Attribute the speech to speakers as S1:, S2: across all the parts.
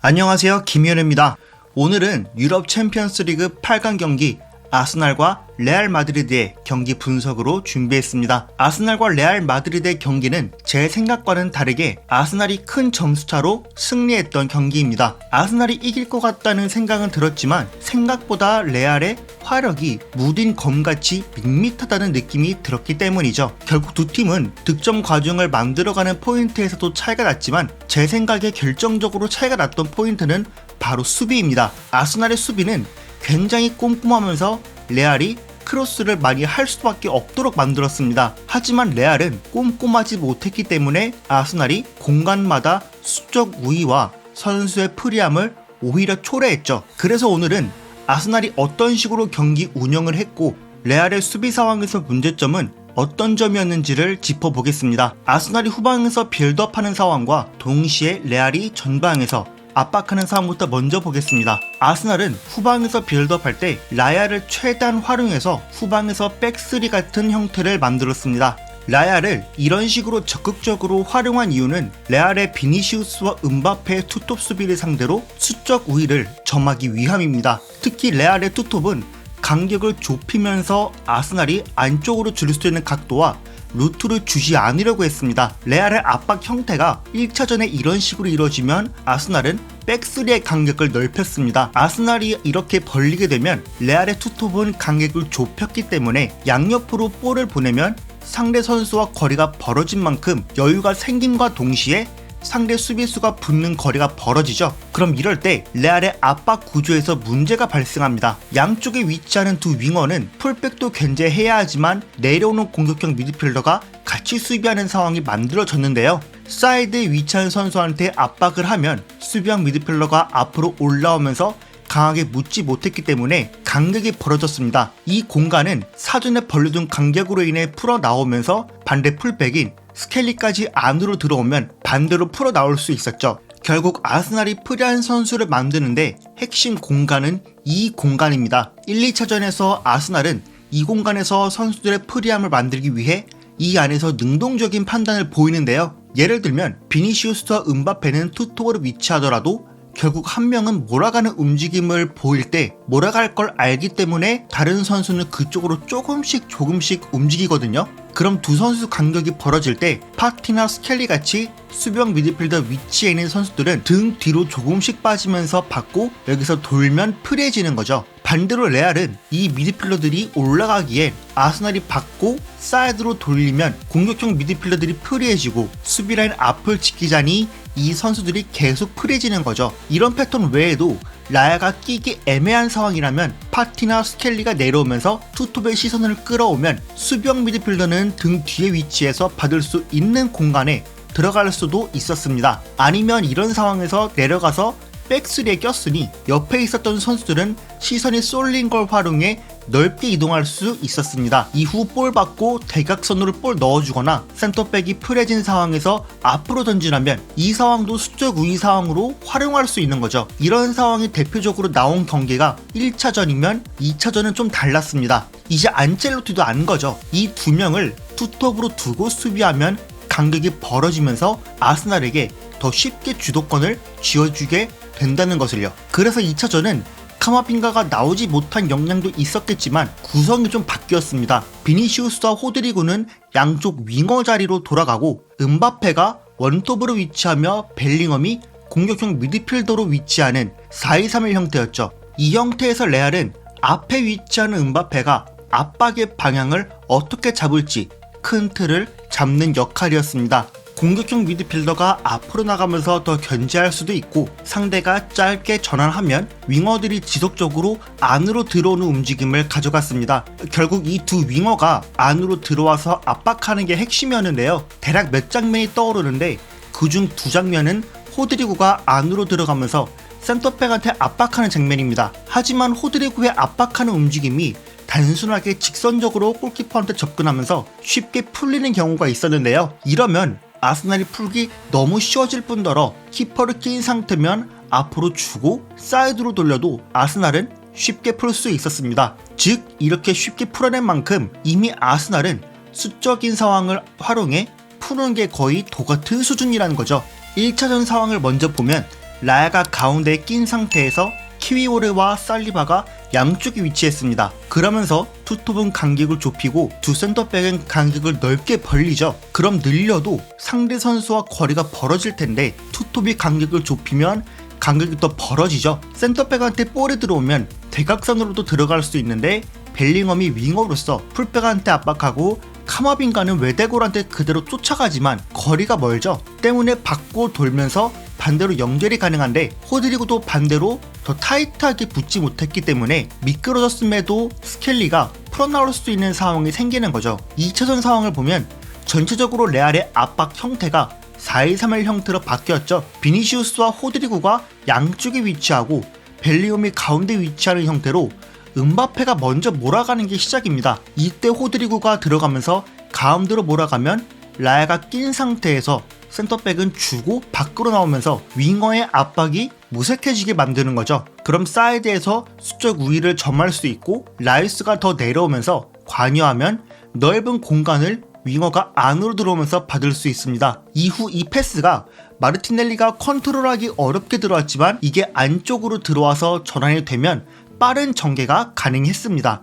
S1: 안녕하세요, 김현우입니다. 오늘은 유럽 챔피언스리그 8강 경기 아스날과 레알 마드리드의 경기 분석으로 준비했습니다. 아스날과 레알 마드리드의 경기는 제 생각과는 다르게 아스날이 큰 점수차로 승리했던 경기입니다. 아스날이 이길 것 같다는 생각은 들었지만 생각보다 레알의 화력이 무딘 검같이 밋밋하다는 느낌이 들었기 때문이죠. 결국 두 팀은 득점 과정을 만들어가는 포인트에서도 차이가 났지만 제 생각에 결정적으로 차이가 났던 포인트는 바로 수비입니다. 아스날의 수비는 굉장히 꼼꼼하면서 레알이 크로스를 많이 할 수밖에 없도록 만들었습니다. 하지만 레알은 꼼꼼하지 못했기 때문에 아스날이 공간마다 수적 우위와 선수의 프리함을 오히려 초래했죠. 그래서 오늘은 아스날이 어떤 식으로 경기 운영을 했고 레알의 수비 상황에서 문제점은 어떤 점이었는지를 짚어보겠습니다. 아스날이 후방에서 빌드업하는 상황과 동시에 레알이 전방에서 압박하는 상황부터 먼저 보겠습니다. 아스날은 후방에서 빌드업할 때 라야를 최대한 활용해서 후방에서 백스리 같은 형태를 만들었습니다. 라야를 이런 식으로 적극적으로 활용한 이유는 레알의 비니시우스와 음바페의 투톱 수비를 상대로 수적 우위를 점하기 위함입니다. 특히 레알의 투톱은 간격을 좁히면서 아스날이 안쪽으로 줄일 수 있는 각도와 루트를 주지 않으려고 했습니다. 레알의 압박 형태가 1차전에 이런 식으로 이루어지면 아스날은 백스리의 간격을 넓혔습니다. 아스날이 이렇게 벌리게 되면 레알의 투톱은 간격을 좁혔기 때문에 양옆으로 볼을 보내면 상대 선수와 거리가 벌어진 만큼 여유가 생김과 동시에 상대 수비수가 붙는 거리가 벌어지죠. 그럼 이럴 때 레알의 압박 구조에서 문제가 발생합니다. 양쪽에 위치하는 두 윙어는 풀백도 견제해야 하지만 내려오는 공격형 미드필더가 같이 수비하는 상황이 만들어졌는데요. 사이드에 위치한 선수한테 압박을 하면 수비형 미드필더가 앞으로 올라오면서 강하게 묻지 못했기 때문에 간격이 벌어졌습니다. 이 공간은 사전에 벌려둔 간격으로 인해 풀어 나오면서 반대 풀백인 스켈리까지 안으로 들어오면 반대로 풀어 나올 수 있었죠. 결국 아스날이 프리한 선수를 만드는데 핵심 공간은 이 공간입니다. 1, 2차전에서 아스날은 이 공간에서 선수들의 프리함을 만들기 위해 이 안에서 능동적인 판단을 보이는데요. 예를 들면 비니시우스와 음바페는 투톱으로 위치하더라도 결국 한 명은 몰아가는 움직임을 보일 때 몰아갈 걸 알기 때문에 다른 선수는 그쪽으로 조금씩 움직이거든요. 그럼 두 선수 간격이 벌어질 때 파티나 스켈리 같이 수비형 미드필더 위치에 있는 선수들은 등 뒤로 조금씩 빠지면서 받고 여기서 돌면 프리해지는 거죠. 반대로 레알은 이 미드필더들이 올라가기엔 아스날이 받고 사이드로 돌리면 공격형 미드필더들이 프리해지고 수비라인 앞을 지키자니 이 선수들이 계속 프리해지는 거죠. 이런 패턴 외에도 라야가 끼기 애매한 상황이라면 파티나 스켈리가 내려오면서 투톱의 시선을 끌어오면 수비형 미드필더는 등 뒤에 위치해서 받을 수 있는 공간에 들어갈 수도 있었습니다. 아니면 이런 상황에서 내려가서 백스리에 꼈으니 옆에 있었던 선수들은 시선이 쏠린 걸 활용해 넓게 이동할 수 있었습니다. 이후 볼 받고 대각선으로 볼 넣어주거나 센터백이 프레진 상황에서 앞으로 던지라면 이 상황도 수적 우위 상황으로 활용할 수 있는 거죠. 이런 상황이 대표적으로 나온 경기가 1차전이면 2차전은 좀 달랐습니다. 이제 안첼로티도 안 거죠. 이 두 명을 투톱으로 두고 수비하면 간격이 벌어지면서 아스날에게 더 쉽게 주도권을 쥐어주게 된다는 것을요. 그래서 2차전은 카마빈가가 나오지 못한 영향도 있었겠지만 구성이 좀 바뀌었습니다. 비니시우스와 호드리구는 양쪽 윙어 자리로 돌아가고 음바페가 원톱으로 위치하며 벨링엄이 공격형 미드필더로 위치하는 4-2-3-1 형태였죠. 이 형태에서 레알은 앞에 위치하는 음바페가 압박의 방향을 어떻게 잡을지 큰 틀을 잡는 역할이었습니다. 공격형 미드필더가 앞으로 나가면서 더 견제할 수도 있고 상대가 짧게 전환하면 윙어들이 지속적으로 안으로 들어오는 움직임을 가져갔습니다. 결국 이 두 윙어가 안으로 들어와서 압박하는 게 핵심이었는데요. 대략 몇 장면이 떠오르는데 그중 두 장면은 호드리구가 안으로 들어가면서 센터백한테 압박하는 장면입니다. 하지만 호드리구의 압박하는 움직임이 단순하게 직선적으로 골키퍼한테 접근하면서 쉽게 풀리는 경우가 있었는데요. 이러면 아스날이 풀기 너무 쉬워질 뿐더러 키퍼를 낀 상태면 앞으로 주고 사이드로 돌려도 아스날은 쉽게 풀 수 있었습니다. 즉 이렇게 쉽게 풀어낸 만큼 이미 아스날은 수적인 상황을 활용해 푸는 게 거의 도같은 수준이라는 거죠. 1차전 상황을 먼저 보면 라야가 가운데에 낀 상태에서 키위오레와 살리바가 양쪽에 위치했습니다. 그러면서 투톱은 간격을 좁히고 두 센터백은 간격을 넓게 벌리죠. 그럼 늘려도 상대 선수와 거리가 벌어질 텐데 투톱이 간격을 좁히면 간격이 더 벌어지죠. 센터백한테 볼이 들어오면 대각선으로도 들어갈 수 있는데 벨링엄이 윙어로서 풀백한테 압박하고 카마빈가는 외대골한테 그대로 쫓아가지만 거리가 멀죠. 때문에 받고 돌면서 반대로 연결이 가능한데 호드리고도 반대로 더 타이트하게 붙지 못했기 때문에 미끄러졌음에도 스켈리가 풀어나올 수 있는 상황이 생기는 거죠. 2차전 상황을 보면 전체적으로 레알의 압박 형태가 4-2-3-1 형태로 바뀌었죠. 비니시우스와 호드리고가 양쪽에 위치하고 벨링엄이 가운데 위치하는 형태로 음바페가 먼저 몰아가는 게 시작입니다. 이때 호드리고가 들어가면서 가운데로 몰아가면 라야가 낀 상태에서 센터백은 주고 밖으로 나오면서 윙어의 압박이 무색해지게 만드는 거죠. 그럼 사이드에서 수적 우위를 점할 수 있고 라이스가 더 내려오면서 관여하면 넓은 공간을 윙어가 안으로 들어오면서 받을 수 있습니다. 이후 이 패스가 마르티넬리가 컨트롤하기 어렵게 들어왔지만 이게 안쪽으로 들어와서 전환이 되면 빠른 전개가 가능했습니다.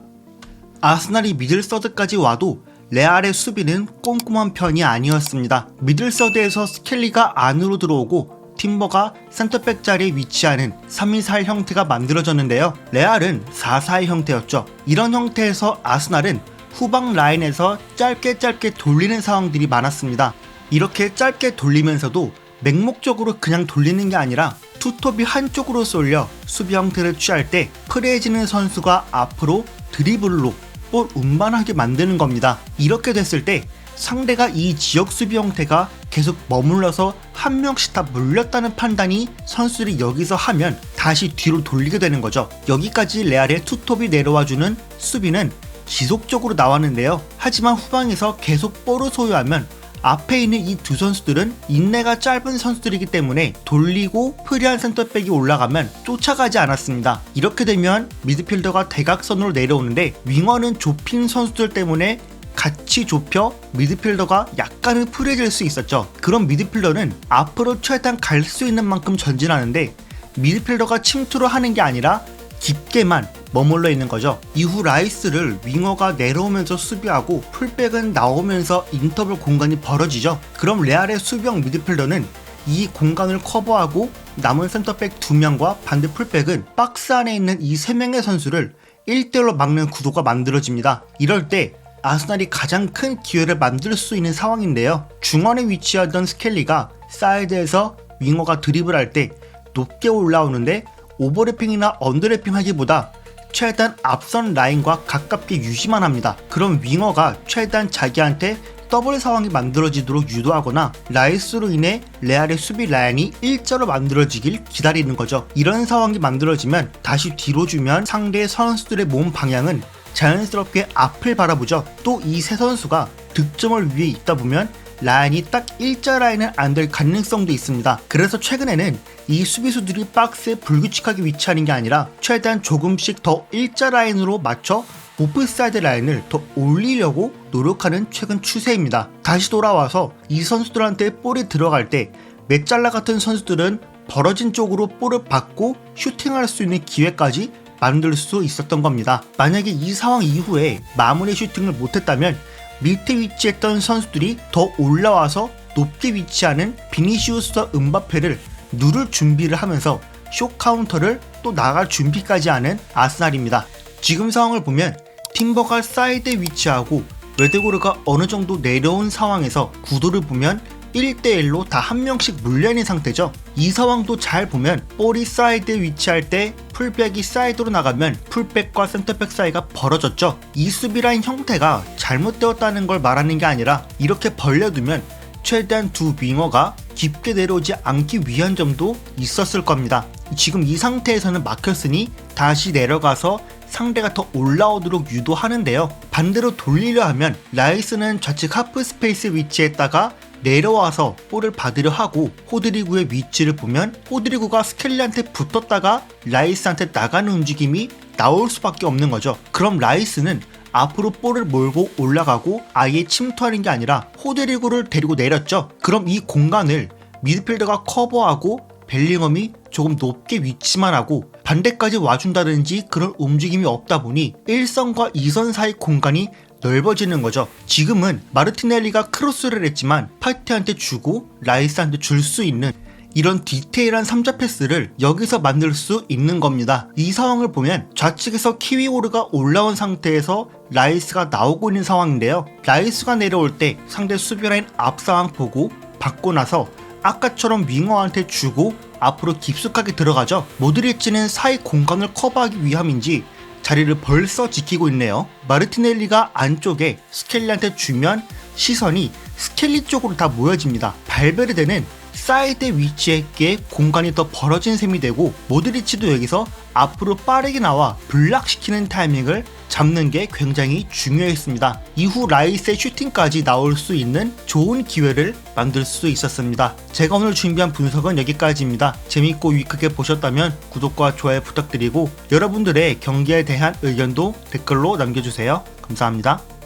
S1: 아스날이 미들서드까지 와도 레알의 수비는 꼼꼼한 편이 아니었습니다. 미들서드에서 스켈리가 안으로 들어오고 팀버가 센터백 자리에 위치하는 3-2-4-1 형태가 만들어졌는데요. 레알은 4-4-2 형태였죠. 이런 형태에서 아스날은 후방 라인에서 짧게 돌리는 상황들이 많았습니다. 이렇게 짧게 돌리면서도 맹목적으로 그냥 돌리는 게 아니라 투톱이 한쪽으로 쏠려 수비 형태를 취할 때 프레해지는 선수가 앞으로 드리블로 볼 운반하게 만드는 겁니다. 이렇게 됐을 때 상대가 이 지역 수비 형태가 계속 머물러서 한 명씩 다 물렸다는 판단이 선수들이 여기서 하면 다시 뒤로 돌리게 되는 거죠. 여기까지 레알의 투톱이 내려와주는 수비는 지속적으로 나왔는데요. 하지만 후방에서 계속 볼을 소유하면 앞에 있는 이 두 선수들은 인내가 짧은 선수들이기 때문에 돌리고 프리한 센터백이 올라가면 쫓아가지 않았습니다. 이렇게 되면 미드필더가 대각선으로 내려오는데 윙어는 좁힌 선수들 때문에 같이 좁혀 미드필더가 약간은 프리해질 수 있었죠. 그럼 미드필더는 앞으로 최대한 갈 수 있는 만큼 전진하는데 미드필더가 침투를 하는 게 아니라 깊게만 머물러 있는 거죠. 이후 라이스를 윙어가 내려오면서 수비하고 풀백은 나오면서 인터벌 공간이 벌어지죠. 그럼 레알의 수비형 미드필더는 이 공간을 커버하고 남은 센터백 2명과 반대 풀백은 박스 안에 있는 이 3명의 선수를 1대1로 막는 구도가 만들어집니다. 이럴 때 아스날이 가장 큰 기회를 만들 수 있는 상황인데요. 중원에 위치하던 스켈리가 사이드에서 윙어가 드리블할 때 높게 올라오는데 오버래핑이나 언더래핑 하기보다 최대한 앞선 라인과 가깝게 유지만 합니다. 그럼 윙어가 최대한 자기한테 더블 상황이 만들어지도록 유도하거나 라이스로 인해 레알의 수비 라인이 일자로 만들어지길 기다리는 거죠. 이런 상황이 만들어지면 다시 뒤로 주면 상대의 선수들의 몸 방향은 자연스럽게 앞을 바라보죠. 또 이 세 선수가 득점을 위해 있다 보면 라인이 딱 일자 라인은 안 될 가능성도 있습니다. 그래서 최근에는 이 수비수들이 박스에 불규칙하게 위치하는 게 아니라 최대한 조금씩 더 일자 라인으로 맞춰 오프사이드 라인을 더 올리려고 노력하는 최근 추세입니다. 다시 돌아와서 이 선수들한테 볼이 들어갈 때 메짤라 같은 선수들은 벌어진 쪽으로 볼을 받고 슈팅할 수 있는 기회까지 만들 수 있었던 겁니다. 만약에 이 상황 이후에 마무리 슈팅을 못했다면 밑에 위치했던 선수들이 더 올라와서 높게 위치하는 비니시우스와 음바페를 누를 준비를 하면서 쇼 카운터를 또 나갈 준비까지 하는 아스날입니다. 지금 상황을 보면 팀버가 사이드에 위치하고 외데고르가 어느 정도 내려온 상황에서 구도를 보면 1대1로 다 한 명씩 물려있는 상태죠. 이 상황도 잘 보면 볼이 사이드에 위치할 때 풀백이 사이드로 나가면 풀백과 센터백 사이가 벌어졌죠. 이 수비라인 형태가 잘못되었다는 걸 말하는 게 아니라 이렇게 벌려두면 최대한 두 윙어가 깊게 내려오지 않기 위한 점도 있었을 겁니다. 지금 이 상태에서는 막혔으니 다시 내려가서 상대가 더 올라오도록 유도하는데요. 반대로 돌리려 하면 라이스는 좌측 하프 스페이스 위치에다가 내려와서 볼을 받으려 하고 호드리구의 위치를 보면 호드리구가 스켈리한테 붙었다가 라이스한테 나가는 움직임이 나올 수밖에 없는 거죠. 그럼 라이스는 앞으로 볼을 몰고 올라가고 아예 침투하는 게 아니라 호드리구를 데리고 내렸죠. 그럼 이 공간을 미드필더가 커버하고 벨링엄이 조금 높게 위치만 하고 반대까지 와준다든지 그런 움직임이 없다 보니 1선과 2선 사이 공간이 넓어지는 거죠. 지금은 마르티넬리가 크로스를 했지만 파티한테 주고 라이스한테 줄 수 있는 이런 디테일한 3자 패스를 여기서 만들 수 있는 겁니다. 이 상황을 보면 좌측에서 키위오르가 올라온 상태에서 라이스가 나오고 있는 상황인데요. 라이스가 내려올 때 상대 수비라인 앞 상황 보고 받고 나서 아까처럼 윙어한테 주고 앞으로 깊숙하게 들어가죠. 모드리치는 사이 공간을 커버하기 위함인지 자리를 벌써 지키고 있네요. 마르티넬리가 안쪽에 스켈리한테 주면 시선이 스켈리 쪽으로 다 모여집니다. 발베르데는 사이드 위치에 공간이 더 벌어진 셈이 되고 모드리치도 여기서 앞으로 빠르게 나와 블락시키는 타이밍을 잡는 게 굉장히 중요했습니다. 이후 라이스의 슈팅까지 나올 수 있는 좋은 기회를 만들 수 있었습니다. 제가 오늘 준비한 분석은 여기까지입니다. 재밌고 유익하게 보셨다면 구독과 좋아요 부탁드리고 여러분들의 경기에 대한 의견도 댓글로 남겨주세요. 감사합니다.